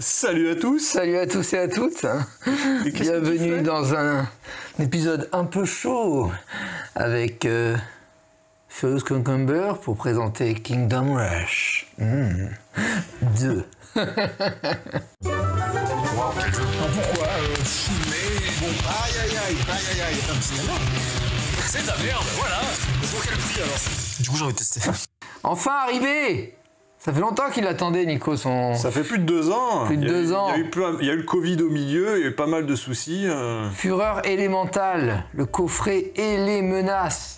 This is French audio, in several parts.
Salut à tous. Salut à tous et à toutes. Bienvenue dans un épisode un peu chaud avec Furious Cucumber pour présenter Kingdom Rush 2. Pourquoi mais bon, aïe, c'est de la merde, voilà. Pour quel prix alors? Du coup, j'ai envie de tester. Enfin arrivé. Ça fait longtemps qu'il attendait, Nico, son... Ça fait plus de 2 ans. Plus de 2 ans. Il y a eu le Covid au milieu, il y a eu pas mal de soucis. Fureur élémentale, le coffret et les menaces.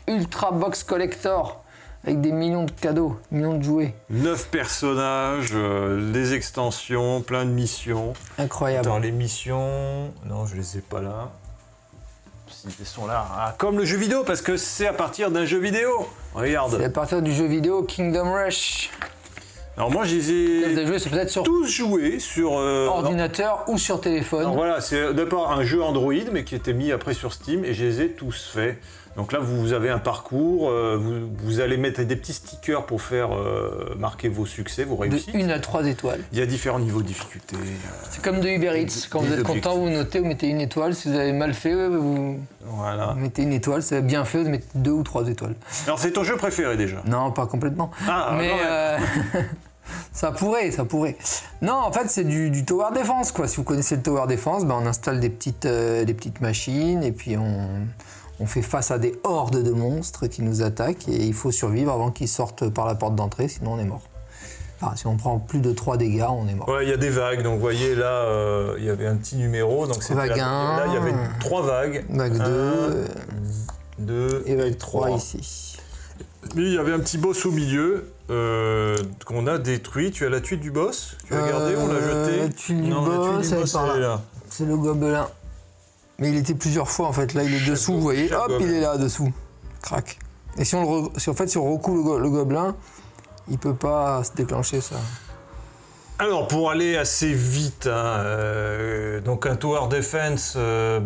Ultra Box Collector, avec des millions de cadeaux, millions de jouets. 9 personnages, des extensions, plein de missions. Incroyable. Dans les missions... Non, je les ai pas là. Ils sont là. Ah, comme le jeu vidéo, parce que c'est à partir d'un jeu vidéo. Regarde. C'est à partir du jeu vidéo Kingdom Rush. Alors moi, je les ai peut-être sur tous joués sur... ordinateur ou sur téléphone. Alors voilà, c'est d'abord un jeu Android, mais qui était mis après sur Steam, et je les ai tous faits. Donc là, vous avez un parcours, vous allez mettre des petits stickers pour faire marquer vos succès, vos réussites. De 1 à 3 étoiles. Il y a différents niveaux de difficulté. C'est comme de Uber Eats. Quand vous êtes content, vous notez, vous mettez 1 étoile. Si vous avez mal fait, vous mettez 1 étoile. Si vous avez bien fait, vous mettez 2 ou 3 étoiles. Alors c'est ton jeu préféré déjà? Non, pas complètement. Mais ça pourrait. Non, en fait, c'est du Tower Defense, quoi. Si vous connaissez le Tower Defense, on installe des petites machines et puis on fait face à des hordes de monstres qui nous attaquent et il faut survivre avant qu'ils sortent par la porte d'entrée, sinon on est mort. Enfin, si on prend plus de 3 dégâts, on est mort. Ouais, il y a des vagues, donc vous voyez là, il y avait un petit numéro. Donc vague 1, là, il y avait 3 vagues. Vague 2, 2 et vague 3 ici. Et il y avait un petit boss au milieu qu'on a détruit. Tu as la tuile du boss? Tu l'as gardé, on l'a jeté? La tuile du boss, elle est par là. C'est le gobelin. Mais il était plusieurs fois en fait, là il est dessous, vous voyez, hop, il est là dessous, crac. Et si on recoue le gobelin, il peut pas se déclencher ça. Alors pour aller assez vite, donc un Tower Defense,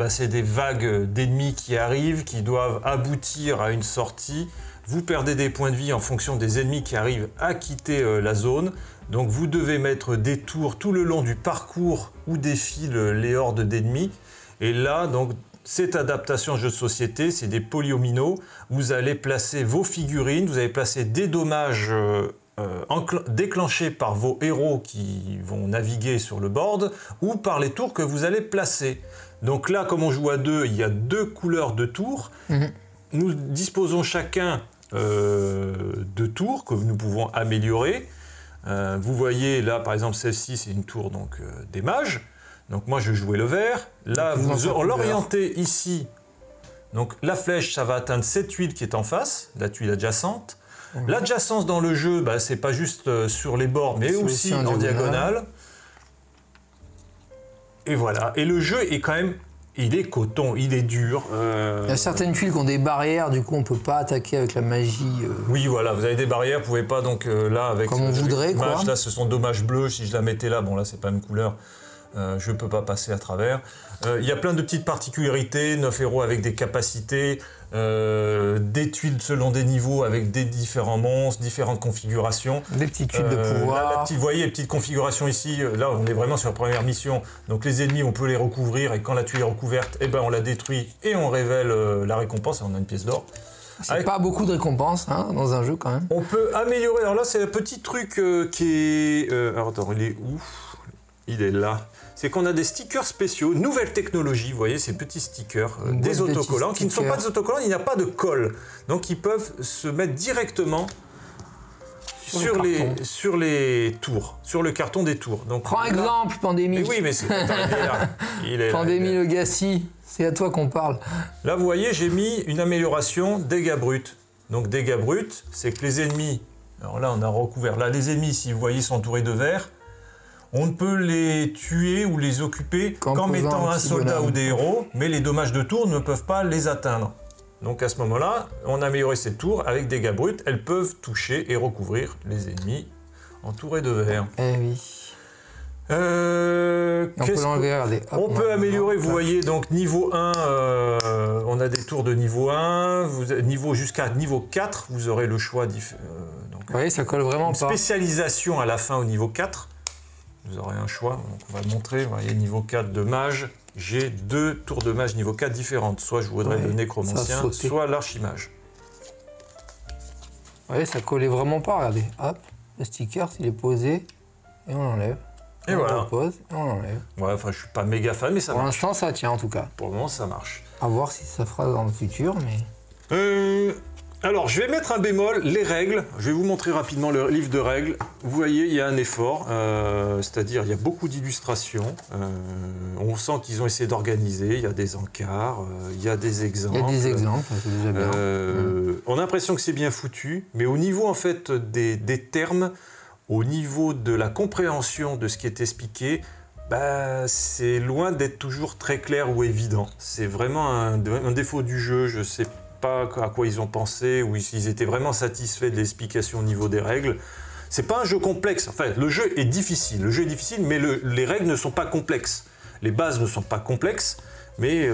c'est des vagues d'ennemis qui arrivent, qui doivent aboutir à une sortie. Vous perdez des points de vie en fonction des ennemis qui arrivent à quitter la zone. Donc vous devez mettre des tours tout le long du parcours où défilent les hordes d'ennemis. Et là, donc, cette adaptation jeu de société, c'est des polyomino. Vous allez placer vos figurines, vous allez placer des dommages déclenchés par vos héros qui vont naviguer sur le board ou par les tours que vous allez placer. Donc là, comme on joue à 2, il y a 2 couleurs de tours. Nous disposons chacun de tours que nous pouvons améliorer. Vous voyez là, par exemple, celle-ci, c'est une tour donc, des mages. Donc moi, je jouais le vert. Là, vous l'orientez ici. Donc la flèche, ça va atteindre cette tuile qui est en face, la tuile adjacente. L'adjacence dans le jeu, c'est pas juste sur les bords, mais aussi en diagonale. Et voilà. Et le jeu est quand même... Il est coton, il est dur. Il y a certaines tuiles qui ont des barrières, du coup on peut pas attaquer avec la magie. Oui, voilà, vous avez des barrières, vous pouvez pas donc là avec... Comme on voudrait, quoi. Là, ce sont dommages bleus, si je la mettais là, bon là c'est pas une couleur, je peux pas passer à travers. Il y a plein de petites particularités, 9 héros avec des capacités, des tuiles selon des niveaux avec des différents monstres, différentes configurations. Des petites tuiles de pouvoir. Là, vous voyez les petites configurations ici, là on est vraiment sur la première mission, donc les ennemis on peut les recouvrir et quand la tuile est recouverte, on la détruit et on révèle la récompense et on a une pièce d'or. C'est pas beaucoup de récompenses dans un jeu quand même. On peut améliorer, alors là c'est le petit truc qui est... alors attends, il est où? Il est là. C'est qu'on a des stickers spéciaux, nouvelle technologie, vous voyez, ces petits stickers, des autocollants, qui ne sont pas des autocollants, il n'y a pas de colle. Donc ils peuvent se mettre directement sur les tours, sur le carton des tours. Donc, prends exemple, Pandémie. Mais oui, mais c'est... il est Pandémie là, Legacy, c'est à toi qu'on parle. Là, vous voyez, j'ai mis une amélioration dégâts bruts. Donc dégâts bruts, c'est que les ennemis... Alors là, on a recouvert. Là, les ennemis, si vous voyez, sont entourés de verre. On ne peut les tuer ou les occuper qu'en mettant un soldat ou des héros, mais les dommages de tour ne peuvent pas les atteindre. Donc à ce moment-là, on a amélioré ces tours avec dégâts bruts. Elles peuvent toucher et recouvrir les ennemis entourés de verre. Eh oui. On peut améliorer, vous voyez, donc niveau 1, on a des tours de niveau 1, jusqu'à niveau 4, vous aurez le choix. Oui, ça colle vraiment pas. Spécialisation à la fin au niveau 4. vous aurez un choix. Donc on va le montrer. Vous voyez, niveau 4 de mage, j'ai 2 tours de mage niveau 4 différentes. Soit je voudrais le nécromancien, soit l'archimage. Vous voyez, ça collait vraiment pas, regardez. Hop, le sticker, il est posé, et on l'enlève. Et voilà. On repose, et on l'enlève. Ouais, enfin, je suis pas méga fan, mais ça marche. Pour l'instant, ça tient en tout cas. Pour le moment, ça marche. À voir si ça fera dans le futur, mais... Alors, je vais mettre un bémol, les règles. Je vais vous montrer rapidement le livre de règles. Vous voyez, il y a un effort, c'est-à-dire il y a beaucoup d'illustrations. On sent qu'ils ont essayé d'organiser. Il y a des encarts, il y a des exemples. Il y a des exemples, c'est déjà bien. On a l'impression que c'est bien foutu, mais au niveau en fait des termes, au niveau de la compréhension de ce qui est expliqué, bah, c'est loin d'être toujours très clair ou évident. C'est vraiment un défaut du jeu. Je sais pas à quoi ils ont pensé, ou s'ils étaient vraiment satisfaits de l'explication au niveau des règles. C'est pas un jeu complexe. Enfin, le jeu est difficile, mais les règles ne sont pas complexes. Les bases ne sont pas complexes, mais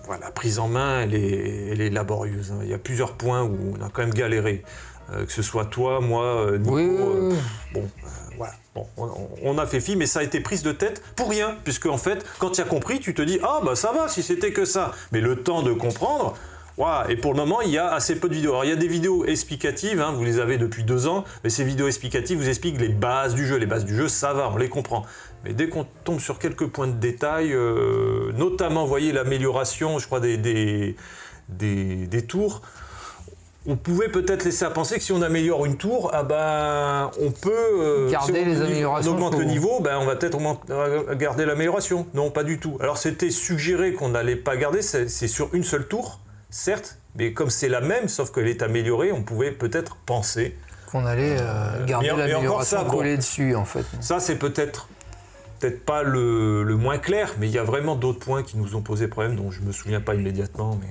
voilà, la prise en main, elle est laborieuse. Il y a plusieurs points où on a quand même galéré. Que ce soit toi, moi, Nico, voilà. Bon, on a fait fi, mais ça a été prise de tête pour rien, puisque en fait, quand tu as compris, tu te dis « Ah, bah ça va, si c'était que ça ». Mais le temps de comprendre, voilà. Et pour le moment, il y a assez peu de vidéos. Alors, il y a des vidéos explicatives, hein, vous les avez depuis 2 ans, mais ces vidéos explicatives vous expliquent les bases du jeu. Les bases du jeu, ça va, on les comprend. Mais dès qu'on tombe sur quelques points de détail, notamment, vous voyez, l'amélioration, je crois, des tours, on pouvait peut-être laisser à penser que si on améliore une tour, ah ben, on peut... garder les améliorations. On augmente le niveau, ben, on va peut-être garder l'amélioration. Non, pas du tout. Alors c'était suggéré qu'on n'allait pas garder, c'est sur une seule tour, certes, mais comme c'est la même, sauf qu'elle est améliorée, on pouvait peut-être penser... qu'on allait garder l'amélioration collée dessus, en fait. Ça, c'est peut-être pas le moins clair, mais il y a vraiment d'autres points qui nous ont posé problème, dont je ne me souviens pas immédiatement, mais...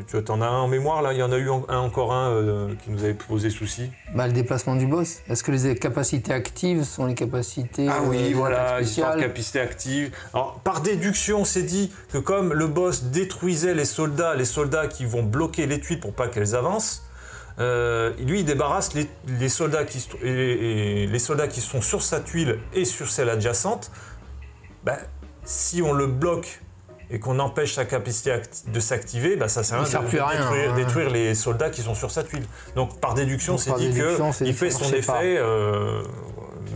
Tu en as un en mémoire, là? Il y en a eu encore un qui nous avait posé souci. Bah, le déplacement du boss. Est-ce que les capacités actives sont les capacités Ah oui, voilà, histoire de capacité active. Alors, par déduction, on s'est dit que comme le boss détruisait les soldats qui vont bloquer les tuiles pour pas qu'elles avancent, lui, il débarrasse les soldats qui sont sur sa tuile et sur celle adjacente. Ben, si on le bloque et qu'on empêche sa capacité de s'activer, bah ça sert à rien de détruire les soldats qui sont sur sa tuile. Donc par déduction, c'est dit qu'il fait son effet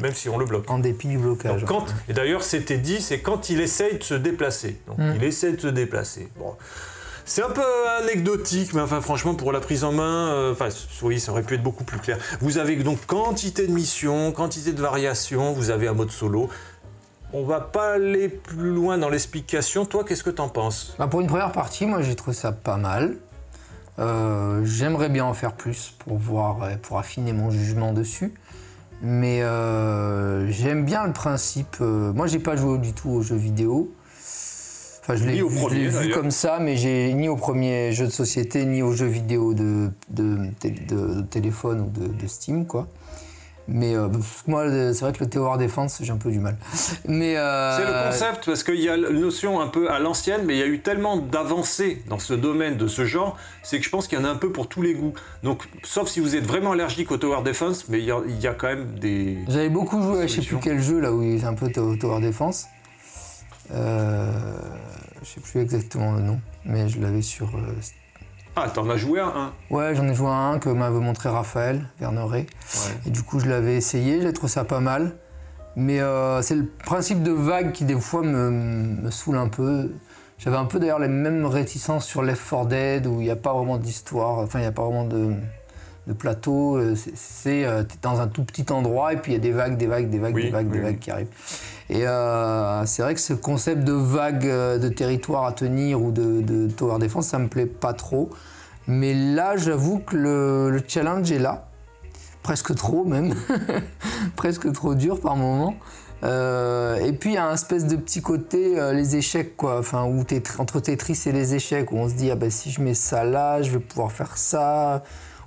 même si on le bloque. En dépit du blocage. Donc, et d'ailleurs, c'était dit, c'est quand il essaye de se déplacer. Donc il essaie de se déplacer. Bon. C'est un peu anecdotique, mais enfin franchement pour la prise en main, oui, ça aurait pu être beaucoup plus clair. Vous avez donc quantité de missions, quantité de variations, vous avez un mode solo. On va pas aller plus loin dans l'explication. Toi, qu'est-ce que t'en penses? Bah pour une première partie, moi j'ai trouvé ça pas mal. J'aimerais bien en faire plus pour affiner mon jugement dessus. Mais j'aime bien le principe. Moi, j'ai pas joué du tout aux jeux vidéo. Enfin, je l'ai vu comme ça, mais j'ai ni au premier jeu de société, ni aux jeux vidéo de téléphone ou de Steam, quoi. Mais moi, c'est vrai que le Tower Defense, j'ai un peu du mal. Mais c'est le concept, parce qu'il y a une notion un peu à l'ancienne, mais il y a eu tellement d'avancées dans ce domaine, de ce genre, c'est que je pense qu'il y en a un peu pour tous les goûts. Donc, sauf si vous êtes vraiment allergique au Tower Defense, mais il y a quand même des... J'avais beaucoup joué à je sais plus quel jeu, là où c'est un peu Tower Defense. Je sais plus exactement le nom, mais je l'avais sur... Ah, t'en as joué à un? Ouais, j'en ai joué à un que m'avait montré Raphaël Verneret. Ouais. Et du coup, je l'avais essayé, j'ai trouvé ça pas mal. Mais c'est le principe de vague qui, des fois, me saoule un peu. J'avais un peu d'ailleurs les mêmes réticences sur Left 4 Dead, où il n'y a pas vraiment d'histoire, enfin, il n'y a pas vraiment de plateau. T'es dans un tout petit endroit, et puis il y a des vagues qui arrivent. Et c'est vrai que ce concept de vague de territoire à tenir ou de Tower Defense, ça me plaît pas trop. Mais là, j'avoue que le challenge est là. Presque trop même. Presque trop dur par moment. Et puis il y a un espèce de petit côté, les échecs, quoi. Enfin, où entre Tetris et les échecs, où on se dit, ah ben si je mets ça là, je vais pouvoir faire ça.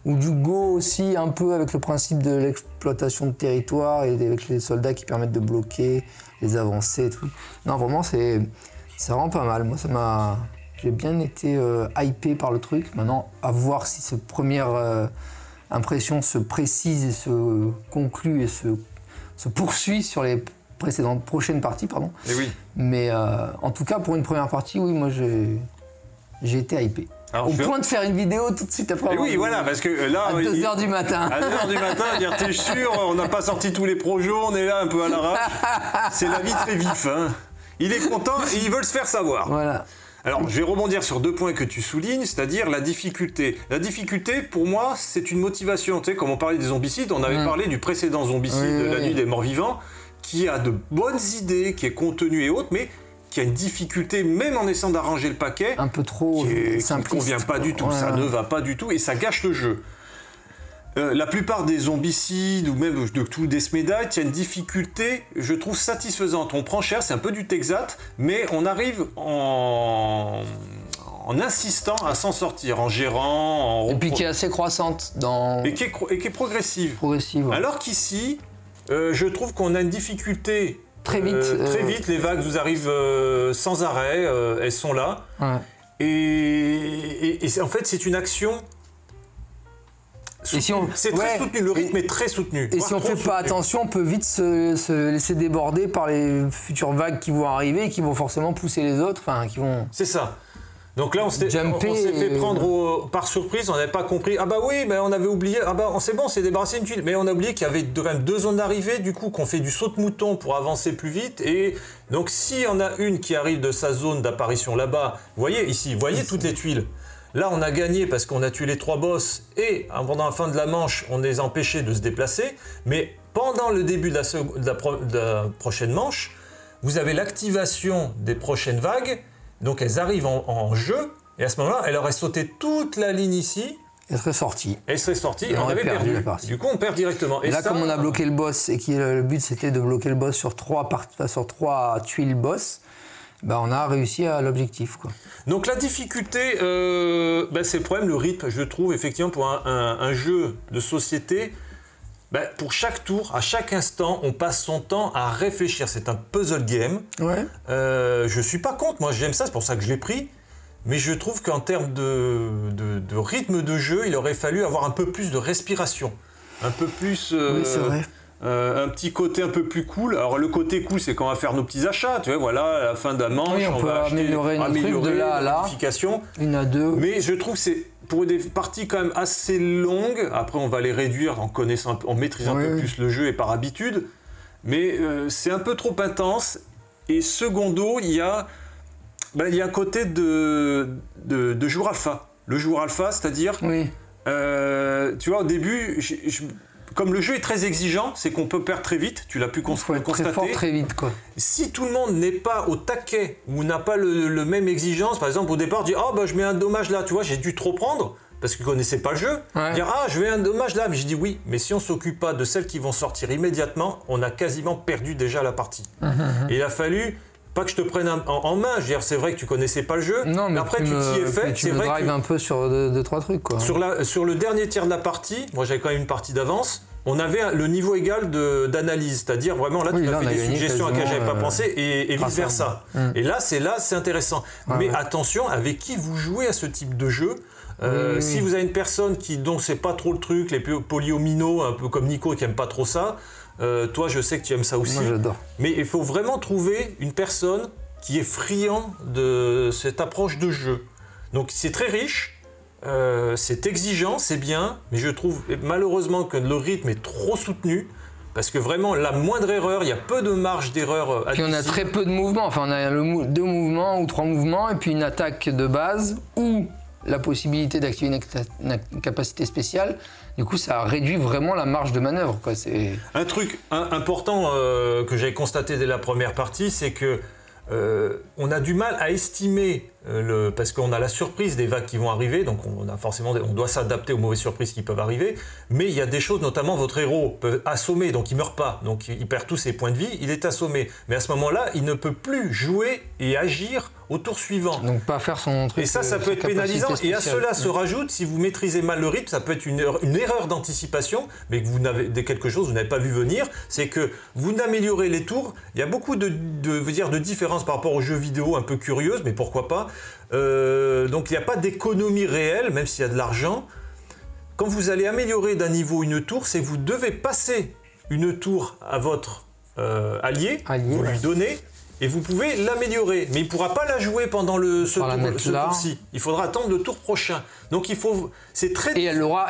Ou du Go aussi, un peu avec le principe de l'exploitation de territoire et avec les soldats qui permettent de bloquer les avancées et tout. Non, vraiment, c'est vraiment pas mal. Moi, j'ai bien été hypé par le truc. Maintenant, à voir si cette première impression se précise et se conclut et se se poursuit sur les prochaines parties, pardon. Et oui. Mais en tout cas, pour une première partie, oui, moi j'ai été hypé. Alors, au point de faire une vidéo tout de suite après. Et oui, voilà, parce que là... À 2h du matin. À 2h du matin, dire t'es sûr, on n'a pas sorti tous les projets, on est là un peu à l'arrache. C'est la vie très vif. Hein. Il est content et ils veulent se faire savoir. Voilà. Alors, je vais rebondir sur 2 points que tu soulignes, c'est-à-dire la difficulté. La difficulté, pour moi, c'est une motivation. Tu sais, comme on parlait des zombicides, on avait parlé du précédent zombicide, La Nuit des Morts Vivants, qui a de bonnes idées, qui est contenu et autres, mais qui a une difficulté, même en essayant d'arranger le paquet, un peu trop qui ne convient pas du tout, ça ne va pas du tout, et ça gâche le jeu. La plupart des zombicides, ou même de tout Death Medite, il y a une difficulté, je trouve, satisfaisante. On prend cher, c'est un peu du Texat, mais on arrive en insistant à s'en sortir, en gérant... Et puis qui est assez croissante. Et qui est progressive. Ouais. Alors qu'ici, je trouve qu'on a une difficulté... Très vite. Très vite, les vagues vous arrivent sans arrêt, elles sont là. Ouais. Et en fait, c'est une action... C'est très soutenu, le rythme est très soutenu. Et si on ne fait pas attention, on peut vite se laisser déborder par les futures vagues qui vont arriver et qui vont forcément pousser les autres, enfin qui vont... C'est ça. Donc là, on s'est fait prendre par surprise, on n'avait pas compris. Ah bah oui, mais on avait oublié, ah bah c'est bon, on s'est débarrassé d'une tuile. Mais on a oublié qu'il y avait quand même 2 zones d'arrivée, du coup, qu'on fait du saut de mouton pour avancer plus vite. Et donc si on a une qui arrive de sa zone d'apparition là-bas, vous voyez ici, vous voyez toutes les tuiles. Là, on a gagné parce qu'on a tué les 3 boss et pendant la fin de la manche, on les a empêchés de se déplacer. Mais pendant le début de la prochaine manche, vous avez l'activation des prochaines vagues. Donc elles arrivent en jeu et à ce moment-là, elle aurait sauté toute la ligne ici. Elle serait sortie. Elle serait sortie et on avait perdu. Du coup, on perd directement. Et là, comme on a bloqué le boss et que le but c'était de bloquer le boss sur 3 tuiles boss, bah on a réussi à l'objectif, quoi. Donc la difficulté, c'est le problème, le rythme, je trouve, effectivement, pour un jeu de société, pour chaque tour, à chaque instant, on passe son temps à réfléchir. C'est un puzzle game. Ouais. Je suis pas contre, moi j'aime ça, c'est pour ça que je l'ai pris. Mais je trouve qu'en termes de rythme de jeu, il aurait fallu avoir un peu plus de respiration. Un peu plus... oui, c'est vrai. Un petit côté un peu plus cool. Alors le côté cool, c'est quand on va faire nos petits achats, tu vois, voilà, à la fin de la manche, on peut améliorer nos trucs de là à là, une à deux. Mais je trouve que c'est pour des parties quand même assez longues. Après, on va les réduire en connaissant, en maîtrisant un peu plus le jeu et par habitude. Mais c'est un peu trop intense. Et secondo, il y a un côté de jour alpha. Le jour alpha, c'est-à-dire, tu vois, au début, comme le jeu est très exigeant, c'est qu'on peut perdre très vite, tu l'as pu constater. Très fort, très vite, quoi. Si tout le monde n'est pas au taquet ou n'a pas le même exigence, par exemple au départ, dire « Ah je mets un dommage là, tu vois, j'ai dû trop prendre » parce qu'ils ne connaissaient pas le jeu. Dire « Ah, je mets un dommage là », mais je dis oui, mais si on ne s'occupe pas de celles qui vont sortir immédiatement, on a quasiment perdu déjà la partie. Et il a fallu... Pas que je te prenne en main, je veux dire, c'est vrai que tu connaissais pas le jeu. Non, mais après tu t'y es fait. Tu me drives un peu sur 2-3 trucs, quoi. Sur le dernier tiers de la partie, moi j'avais quand même une partie d'avance, on avait le niveau égal d'analyse, c'est-à-dire vraiment là tu m'as fait des suggestions à laquelle j'avais pas pensé et vice versa. Et là c'est intéressant. Mais attention, avec qui vous jouez à ce type de jeu. Si vous avez une personne dont c'est pas trop le truc, les polyomino, un peu comme Nico qui aime pas trop ça. Toi, je sais que tu aimes ça aussi. Moi, j'adore. Mais il faut vraiment trouver une personne qui est friand de cette approche de jeu. Donc, c'est très riche, c'est exigeant, c'est bien, mais je trouve malheureusement que le rythme est trop soutenu. Parce que vraiment, la moindre erreur, il y a peu de marge d'erreur. Puis on a très peu de mouvements. Enfin, on a 2 mouvements ou 3 mouvements, et puis une attaque de base ou la possibilité d'activer une capacité spéciale. Du coup, ça réduit vraiment la marge de manœuvre, quoi. Un truc important que j'ai constaté dès la première partie, c'est que on a du mal à estimer, parce qu'on a la surprise des vagues qui vont arriver, donc on doit s'adapter aux mauvaises surprises qui peuvent arriver, mais il y a des choses, notamment votre héros peut assommer, donc il ne meurt pas, donc il perd tous ses points de vie, il est assommé. Mais à ce moment-là, il ne peut plus jouer et agir au tour suivant. Donc pas faire son truc. Et ça peut être pénalisant. Et à cela se rajoute, si vous maîtrisez mal le rythme, ça peut être une erreur d'anticipation, mais que vous n'avez quelque chose que vous n'avez pas vu venir, c'est que vous améliorez les tours. Il y a beaucoup de différences par rapport aux jeux vidéo un peu curieuses, mais pourquoi pas. Donc il n'y a pas d'économie réelle, même s'il y a de l'argent. Quand vous allez améliorer d'un niveau une tour, c'est que vous devez passer une tour à votre allié, vous lui ouais. donnez, et vous pouvez l'améliorer. Mais il ne pourra pas la jouer pendant ce tour-ci. Il faudra attendre le tour prochain. Donc il faut... C'est très... Et elle aura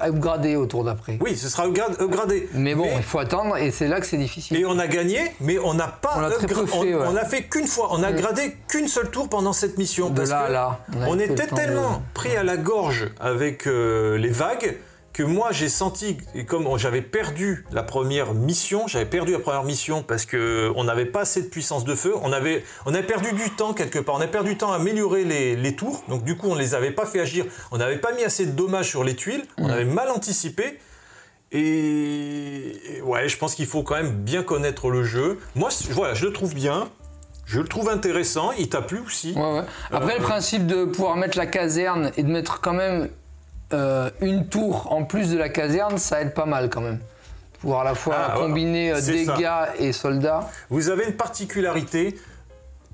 upgradé au tour d'après. Oui, ce sera upgradé. Mais bon, il faut attendre, et c'est là que c'est difficile. Et on a gagné, mais on n'a pas... On l'a fait qu'une fois. On a gradé qu'une seule tour pendant cette mission. De là à là. On était tellement pris à la gorge avec les vagues que moi j'ai senti, et comme j'avais perdu la première mission, parce qu'on n'avait pas assez de puissance de feu, on avait perdu du temps quelque part, on a perdu du temps à améliorer les tours, donc du coup on ne les avait pas fait agir, on n'avait pas mis assez de dommages sur les tuiles, on avait mal anticipé, et ouais, je pense qu'il faut quand même bien connaître le jeu. Moi, voilà, je le trouve bien. Je le trouve intéressant, il t'a plu aussi. Ouais. Après, le principe de pouvoir mettre la caserne et de mettre quand même une tour en plus de la caserne, ça aide pas mal quand même. Pouvoir à la fois combiner dégâts et soldats. Vous avez une particularité,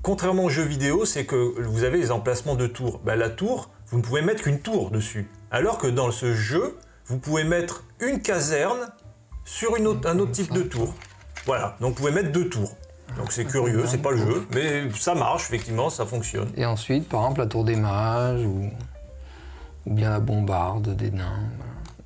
contrairement aux jeux vidéo, c'est que vous avez les emplacements de tours. Ben, la tour, vous ne pouvez mettre qu'une tour dessus. Alors que dans ce jeu, vous pouvez mettre une caserne sur un autre type de tour. Voilà, donc vous pouvez mettre 2 tours. Donc c'est curieux, c'est pas le jeu, mais ça marche, effectivement, ça fonctionne. Et ensuite, par exemple, la tour des mages ou bien la bombarde des nains.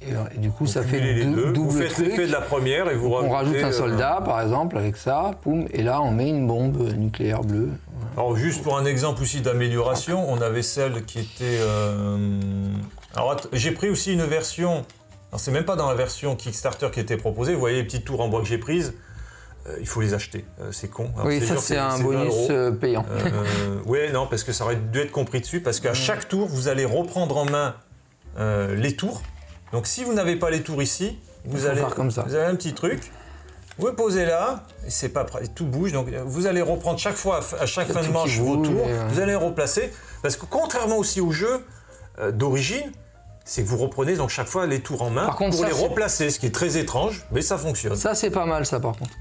Et du coup, ça fait double vous faites truc. l'effet de la première et vous on rajoute un soldat, par exemple, avec ça, poum, et là, on met une bombe nucléaire bleue. Voilà. Alors, juste pour un exemple aussi d'amélioration, on avait celle qui était... Alors, j'ai pris aussi une version... Alors, c'est même pas dans la version Kickstarter qui était proposée. Vous voyez les petites tours en bois que j'ai prises. Il faut les acheter, c'est con. Alors, oui, ça c'est un bonus payant. Oui, non, parce que ça aurait dû être compris dessus, parce qu'à chaque tour, vous allez reprendre en main les tours. Donc si vous n'avez pas les tours ici, vous allez faire comme ça. Vous avez un petit truc, vous le posez là, et c'est pas prêt, tout bouge, donc vous allez reprendre chaque fois, à chaque fin de manche, vos tours, vous allez les replacer, parce que contrairement aussi au jeu d'origine, c'est que vous reprenez donc chaque fois les tours en main pour les replacer, ce qui est très étrange, mais ça fonctionne. Ça c'est pas mal ça par contre.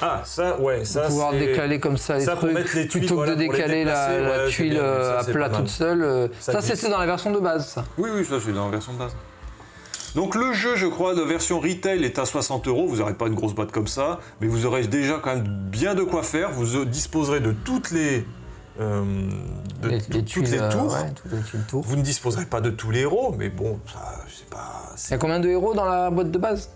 Ah, ça, ouais, ça c'est... Pouvoir décaler comme ça les trucs, mettre les tuiles, plutôt que de décaler la tuile à plat toute seule. Ça c'était dans la version de base, ça. Oui, ça c'est dans la version de base. Donc le jeu, je crois, de version retail est à 60 €. Vous n'aurez pas une grosse boîte comme ça, mais vous aurez déjà quand même bien de quoi faire. Vous disposerez de toutes les... toutes les tours. Vous ne disposerez pas de tous les héros, mais bon, ça, c'est pas... Il y a combien de héros dans la boîte de base?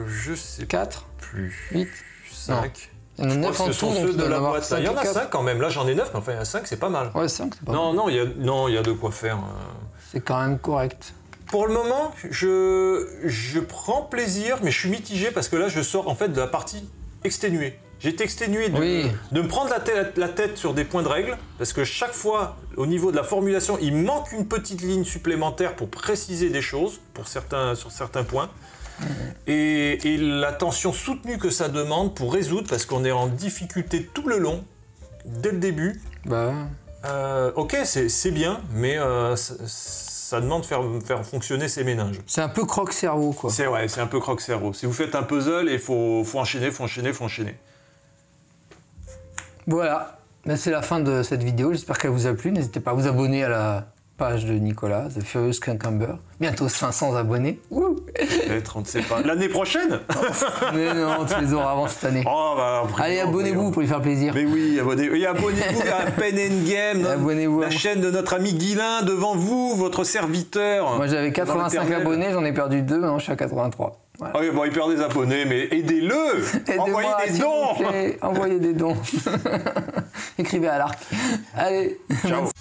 Je sais 4 plus. 8 5. Il y en a 9 en tout, donc ceux de la boîte. 5 il y en a 5 quand même. Là, j'en ai 9, mais enfin, il y en a 5, c'est pas mal. Ouais, 5, c'est pas mal. Non, il y a de quoi faire. C'est quand même correct. Pour le moment, je prends plaisir, mais je suis mitigé parce que là, je sors en fait de la partie exténuée. J'étais exténué de me prendre la tête sur des points de règle, parce que chaque fois, au niveau de la formulation, il manque une petite ligne supplémentaire pour préciser des choses sur certains points. Et la tension soutenue que ça demande pour résoudre, parce qu'on est en difficulté tout le long, dès le début. Ok, c'est bien, mais ça demande de faire fonctionner ses méninges. C'est un peu croque-cerveau, quoi. C'est un peu croque-cerveau. Si vous faites un puzzle, il faut enchaîner. Voilà, c'est la fin de cette vidéo. J'espère qu'elle vous a plu. N'hésitez pas à vous abonner à la page de Nicolas, The Furious Cucumber. Bientôt 500 abonnés. Peut-être, on ne sait pas. L'année prochaine? Mais non, tu les auras avant cette année. Allez, abonnez-vous pour lui faire plaisir. Mais oui, abonnez-vous à Pen & Game, la chaîne de notre ami Guilain, devant vous, votre serviteur. Moi j'avais 85 abonnés, j'en ai perdu 2, maintenant je suis à 83. Voilà. Oui, bon, il perd des abonnés, mais aidez-le. Envoyez des dons. Envoyez des dons. Écrivez à l'arc. Allez, ciao.